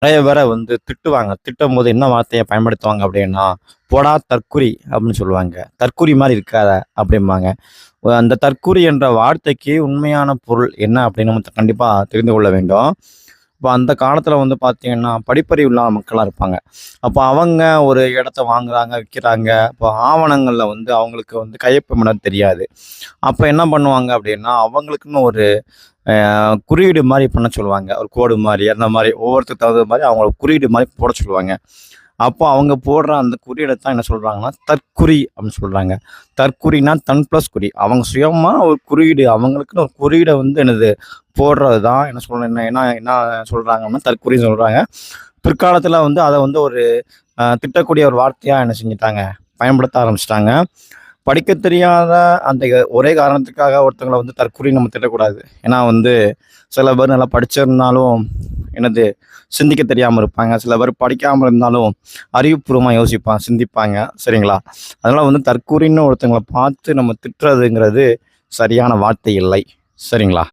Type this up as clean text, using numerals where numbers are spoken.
நெறைய பேர வந்து திட்டுவாங்க. திட்டும்போது என்ன வார்த்தைய பயன்படுத்துவாங்க அப்படின்னா, "போடா தற்குறி" அப்படின்னு சொல்லுவாங்க. "தற்குறி மாரி இருக்காத" அப்படிம்பாங்க. அந்த தற்குறி என்ற வார்த்தைக்கு உண்மையான பொருள் என்ன அப்படின்னு நம்ம கண்டிப்பா தெரிந்து கொள்ள வேண்டும். இப்ப அந்த காலத்துல வந்து பார்த்தீங்கன்னா, படிப்பறிவு இல்லாத மக்களா இருப்பாங்க. அப்ப அவங்க ஒரு இடத்த வாங்குறாங்க, விக்கிறாங்க. அப்போ ஆவணங்கள்ல வந்து அவங்களுக்கு வந்து கையொப்பமிட தெரியாது. அப்ப என்ன பண்ணுவாங்க அப்படின்னா, அவங்களுக்குன்னு ஒரு குறியீடு மாரி பண்ண சொல்லுவாங்க. ஒரு கோடு மாரி, அந்த மாரி ஒவ்வொருத்தருக்கு தகுந்த மாரி அவங்க குறியீடு மாரி போட சொல்லுவாங்க. அப்போ அவங்க போடுற அந்த குறியீட தான் என்ன சொல்றாங்கன்னா, தற்குறி அப்படின்னு சொல்றாங்க. தற்குறினா தன் பிளஸ் குறி. அவங்க சுயமா ஒரு குறியீடு அவங்களுக்குன்னு ஒரு குறியீட வந்து என்னது போடுறது தான் என்ன சொல்றேன் என்ன என்ன என்ன சொல்றாங்கன்னா, தற்குறின்னு சொல்றாங்க. பிற்காலத்துல வந்து அத வந்து ஒரு திட்டக்கூடிய ஒரு வார்த்தையா என்ன செஞ்சுட்டாங்க, பயன்படுத்த ஆரம்பிச்சுட்டாங்க. படிக்க தெரியாத அந்த ஒரே காரணத்துக்காக ஒருத்தவங்கள வந்து தற்குறின்னு நம்ம திட்டக்கூடாது. ஏன்னா வந்து சில பேர் நல்லா படிச்சிருந்தாலும் என்னது சிந்திக்க தெரியாம இருப்பாங்க. சில பேர் படிக்காம இருந்தாலும் அறிவுபூர்வமா சிந்திப்பாங்க. சரிங்களா? அதனால வந்து தற்குறின்னு ஒருத்தவங்கள பார்த்து நம்ம திட்டுறதுங்கிறது சரியான வார்த்தை இல்லை. சரிங்களா?